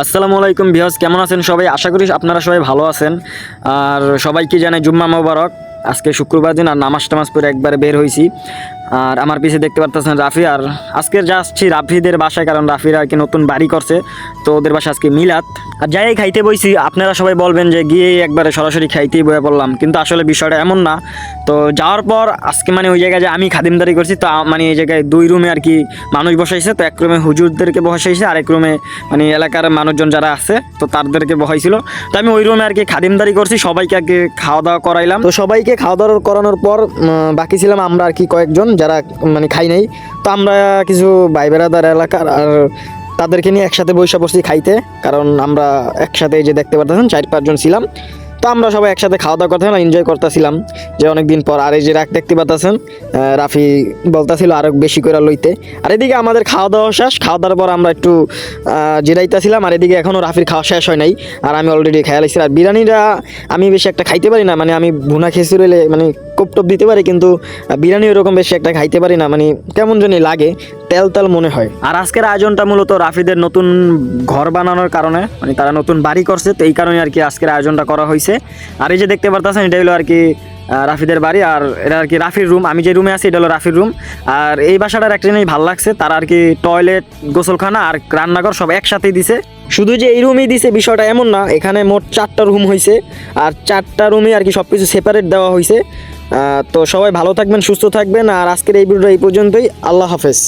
আসসালামু আলাইকুম ভিউয়ার্স, কেমন আছেন সবাই? আশা করি আপনারা সবাই ভালো আছেন। আর সবাইকে জানাই জুম্মা মোবারক। আজকে শুক্রবার দিন আর নামাজ টামাজ পড়ে একবারে বের হয়েছি। আর আমার পিছে দেখতে পারতেছেন রাফি। আর আজকের যাচ্ছি রাফিদের বাসায়, কারণ রাফিরা আর কি নতুন বাড়ি করছে, তো ওদের বাসায় আজকে মিলাদ। আর যাই খাইতে বইছি, আপনারা সবাই বলবেন যে গিয়ে একবারে সরাসরি খাইতেই বয়ে পড়লাম, কিন্তু আসলে বিষয়টা এমন না। তো যাওয়ার পর আজকে মানে ওই জায়গায় যে আমি খাদিমদারি করছি, তো মানে এই জায়গায় দুই রুমে আর কি মানুষ বসাইছে। তো এক রুমে হুজুরদেরকে বসাইছে, আরেক রুমে মানে এলাকার মানুষজন যারা আছে তো তাদেরকে বসাইছিল। তো আমি ওই রুমে আর কি খাদিমদারি করছি, সবাইকে আর কি খাওয়া দাওয়া করাইলাম। তো সবাইকে খাওয়া দাওয়া করানোর পর বাকি ছিলাম আমরা আর কি কয়েকজন যারা মানে খাই নাই। তো আমরা কিছু ভাই বেড়াদার এলাকার আর তাদেরকে নিয়ে একসাথে বসে পড়ছি খাইতে, কারণ আমরা একসাথে এই যে দেখতে পারতেছেন 4-5 জন ছিলাম। তো আমরা সবাই একসাথে খাওয়া দাওয়া করতেছিলাম, এনজয় করতেছিলাম যে অনেক দিন পর। আর এই যে রাখ দেখতে পারতেছেন রাফি বলতেছিল আরও বেশি করে লইতে। আর এদিকে আমাদের খাওয়া দাওয়া শেষ, খাওয়া দাওয়ার পর আমরা একটু জিরাইতেছিলাম। আর এদিকে এখনও রাফির খাওয়া শেষ হয় নাই, আর আমি অলরেডি খেয়াল আসছি। আর বিরিয়ানিটা আমি বেশি একটা খাইতে পারি না, মানে আমি ভুনা খেসুর এলে মানে কোপ টোপ দিতে পারি, কিন্তু বিরিয়ানি ওরকম বেশি একটা খাইতে পারি না, মানে কেমন জানি লাগে, তেল তেল মনে হয়। আর আজকের আয়োজনটা মূলত রাফিদের নতুন ঘর বানানোর কারণে, মানে তারা নতুন বাড়ি করছে, তো এই কারণে আর কি আজকের আয়োজনটা করা হয়েছে। আর এই যে দেখতে পারতেছেন এটা হলো আর কি রাফিদের বাড়ি, আর এটা আর কি রাফির রুম। আমি যে রুমে আছি এটা হলো রাফির রুম। আর এই বাসাটার একটা জিনিস ভালো লাগছে, তারা আর কি টয়লেট, গোসলখানা আর রান্নাঘর সব একসাথেই দিছে। শুধু যে এই রুমই দিছে বিষয়টা এমন না, এখানে মোট 4টা রুম হয়েছে, আর 4টা রুমে আর কি সব কিছু সেপারেট দেওয়া হয়েছে। তো সবাই ভালো থাকবেন, সুস্থ থাকবেন। আর আজকের এই ভিডিওটা এই পর্যন্তই। আল্লাহ হাফেজ।